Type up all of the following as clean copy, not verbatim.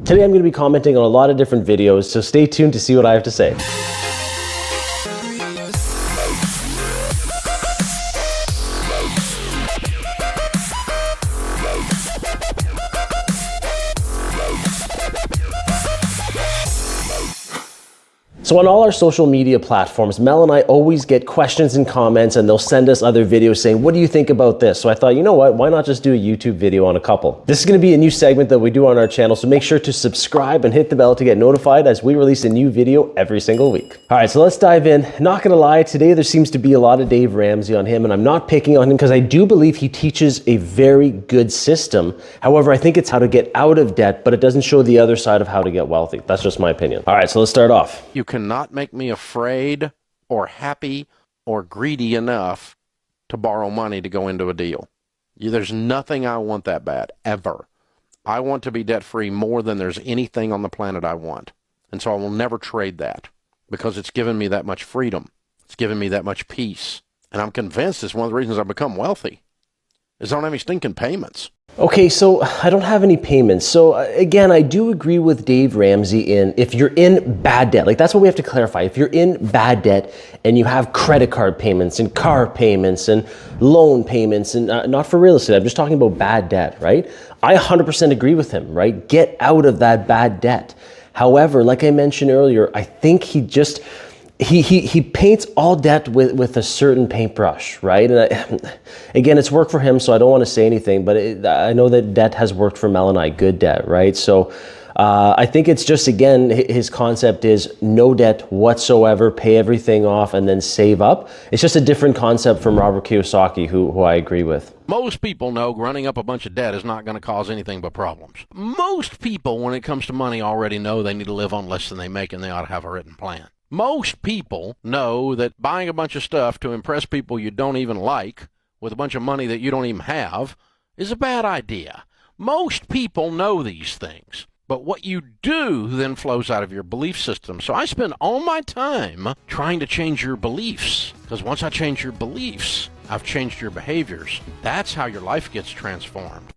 Today I'm going to be commenting on a lot of different videos, so stay tuned to see what I have to say. So on all our social media platforms, Mel and I always get questions and comments, and they'll send us other videos saying, what do you think about this? So I thought, you know what, why not just do a YouTube video on a couple? This is gonna be a new segment that we do on our channel, so make sure to subscribe and hit the bell to get notified as we release a new video every single week. All right, so let's dive in. Not gonna lie, today there seems to be a lot of Dave Ramsey on him, and I'm not picking on him because I do believe he teaches a very good system. However, I think it's how to get out of debt, but it doesn't show the other side of how to get wealthy. That's just my opinion. All right, so let's start off. You cannot make me afraid or happy or greedy enough to borrow money to go into a deal. There's nothing I want that bad, ever. I want to be debt-free more than there's anything on the planet I want. And so I will never trade that because it's given me that much freedom. It's given me that much peace. And I'm convinced it's one of the reasons I've become wealthy is I don't have any stinking payments. Okay, so I don't have any payments. So again, I do agree with Dave Ramsey in if you're in bad debt, like that's what we have to clarify. If you're in bad debt and you have credit card payments and car payments and loan payments and not for real estate, I'm just talking about bad debt, right? I 100% agree with him, right? Get out of that bad debt. However, like I mentioned earlier, I think he paints all debt with a certain paintbrush, right? And again, it's worked for him, so I don't want to say anything, but I know that debt has worked for Mel and I, good debt, right? So I think it's just, again, his concept is no debt whatsoever, pay everything off, and then save up. It's just a different concept from Robert Kiyosaki, who I agree with. Most people know running up a bunch of debt is not going to cause anything but problems. Most people, when it comes to money, already know they need to live on less than they make and they ought to have a written plan. Most people know that buying a bunch of stuff to impress people you don't even like with a bunch of money that you don't even have is a bad idea. Most people know these things, but what you do then flows out of your belief system. So I spend all my time trying to change your beliefs, because once I change your beliefs, I've changed your behaviors. That's how your life gets transformed.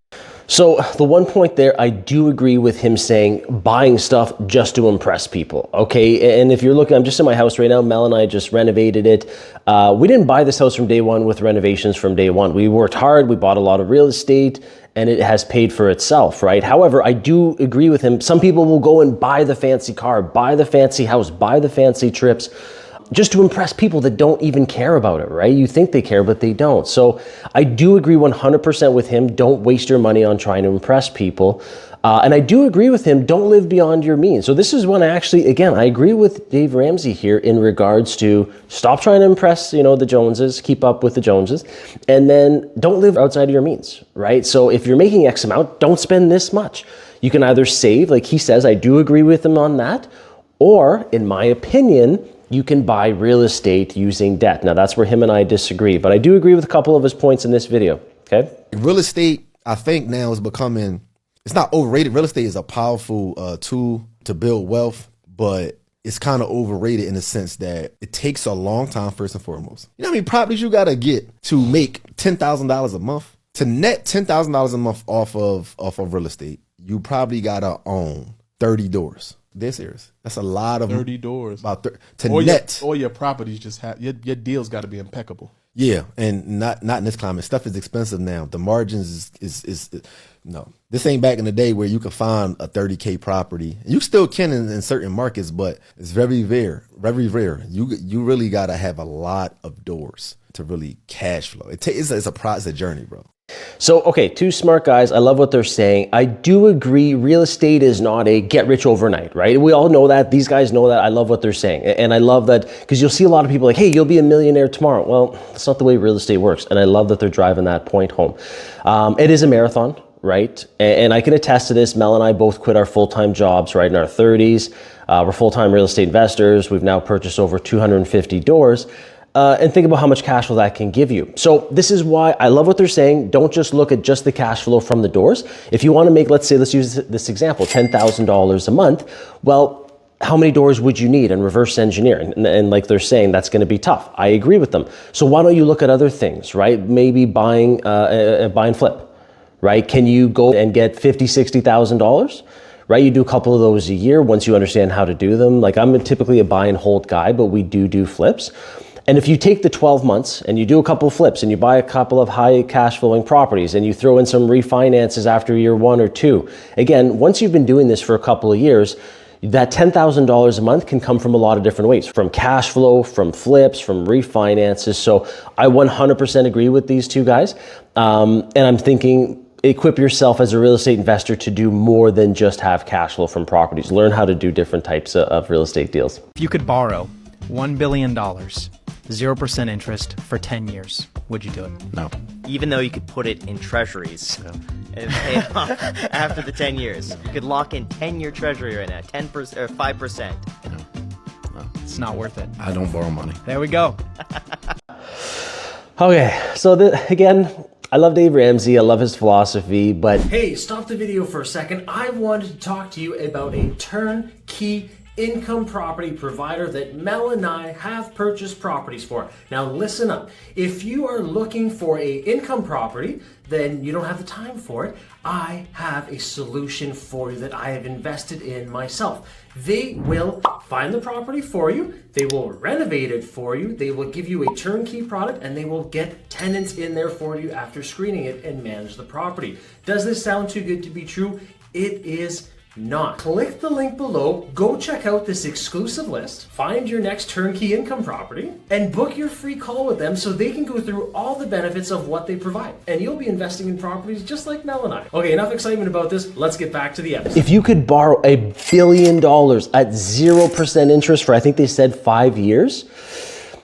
So the one point there, I do agree with him saying buying stuff just to impress people, okay? And if you're looking, I'm just in my house right now. Mel and I just renovated it. We didn't buy this house from day one with renovations from day one. We worked hard, we bought a lot of real estate, and it has paid for itself, right? However, I do agree with him. Some people will go and buy the fancy car, buy the fancy house, buy the fancy trips, just to impress people that don't even care about it, right? You think they care, but they don't. So I do agree 100% with him. Don't waste your money on trying to impress people. And I do agree with him, don't live beyond your means. So this is when I agree with Dave Ramsey here in regards to stop trying to impress, the Joneses, keep up with the Joneses, and then don't live outside of your means, right? So if you're making X amount, don't spend this much. You can either save, like he says, I do agree with him on that, or in my opinion, you can buy real estate using debt. Now that's where him and I disagree, but I do agree with a couple of his points in this video, okay? Real estate, I think now is becoming, it's not overrated. Real estate is a powerful tool to build wealth, but it's kind of overrated in the sense that it takes a long time, first and foremost. You know how many properties you gotta get to make $10,000 a month? To net $10,000 a month off of real estate, you probably gotta own 30 doors. They're serious. That's a lot of 30 doors. About net. All your properties just have your deals got to be impeccable. Yeah, and not in this climate. Stuff is expensive now. The margins is no. This ain't back in the day where you could find a 30K property. You still can in certain markets, but it's very rare. Very rare. You really gotta have a lot of doors to really cash flow. It's a journey, bro. So, okay, two smart guys. I love what they're saying. I do agree real estate is not a get rich overnight, right? We all know that. These guys know that. I love what they're saying. And I love that because you'll see a lot of people like, hey, you'll be a millionaire tomorrow. Well, that's not the way real estate works. And I love that they're driving that point home. It is a marathon, right? And I can attest to this. Mel and I both quit our full-time jobs, right, in our 30s. We're full-time real estate investors. We've now purchased over 250 doors. And think about how much cash flow that can give you. So this is why I love what they're saying. Don't just look at just the cash flow from the doors. If you want to make, let's use this example, $10,000 a month. Well, how many doors would you need and reverse engineer? And like they're saying, that's going to be tough. I agree with them. So why don't you look at other things, right? Maybe buying, buy and flip, right? Can you go and get $50,000, $60,000? right? You do a couple of those a year once you understand how to do them. Like I'm typically a buy and hold guy, but we do flips. And if you take the 12 months and you do a couple of flips and you buy a couple of high cash flowing properties and you throw in some refinances after year 1 or 2, again, once you've been doing this for a couple of years, that $10,000 a month can come from a lot of different ways, from cash flow, from flips, from refinances. So I 100% agree with these two guys. And I'm thinking, equip yourself as a real estate investor to do more than just have cash flow from properties. Learn how to do different types of real estate deals. If you could borrow $1 billion, 0% interest for 10 years, would you do it? No. Even though you could put it in treasuries and pay it off after the 10 years. You could lock in 10-year treasury right now, 10% or 5%. It's not worth it. I don't borrow money. There we go. Okay, so again, I love Dave Ramsey, I love his philosophy, but Hey, stop the video for a second. I wanted to talk to you about a turnkey income property provider that Mel and I have purchased properties for. Now listen up. If you are looking for a income property, then you don't have the time for it. I have a solution for you that I have invested in myself. They will find the property for you, they will renovate it for you, they will give you a turnkey product, and they will get tenants in there for you after screening it and manage the property. Does this sound too good to be true? It is not. Click the link below, go check out this exclusive list, find your next turnkey income property, and book your free call with them so they can go through all the benefits of what they provide. And you'll be investing in properties just like Mel and I. Okay, enough excitement about this. Let's get back to the episode. if you could borrow $1 billion at 0% interest for, I think they said 5 years,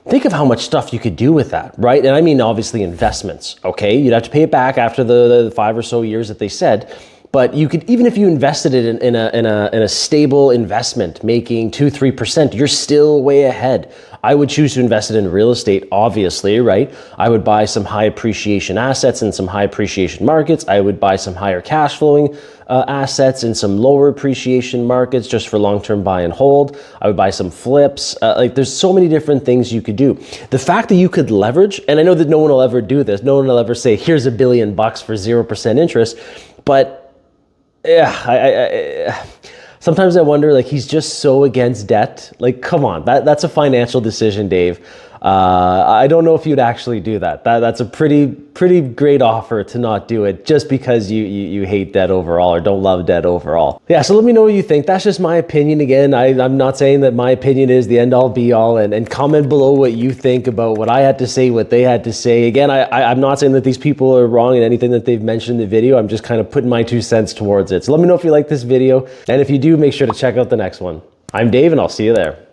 think of how much stuff you could do with that, right? And I mean, obviously investments, okay? You'd have to pay it back after the 5 or so years that they said. But you could, even if you invested it in a stable investment, making 2-3%, you're still way ahead. I would choose to invest it in real estate, obviously, right? I would buy some high appreciation assets in some high appreciation markets. I would buy some higher cash flowing assets in some lower appreciation markets just for long-term buy and hold. I would buy some flips. Like there's so many different things you could do. The fact that you could leverage, and I know that no one will ever do this. No one will ever say, here's $1 billion for 0% interest, but yeah, sometimes I wonder, like, he's just so against debt. Like, come on, that's a financial decision, Dave. I don't know if you'd actually do that. That's a pretty great offer to not do it just because you hate debt overall or don't love debt overall. Yeah, so let me know what you think. That's just my opinion. Again, I'm not saying that my opinion is the end all be all, and comment below what you think about what I had to say, what they had to say. Again, I'm not saying that these people are wrong in anything that they've mentioned in the video. I'm just kind of putting my 2 cents towards it. So let me know if you like this video, and if you do, make sure to check out the next one. I'm Dave, and I'll see you there.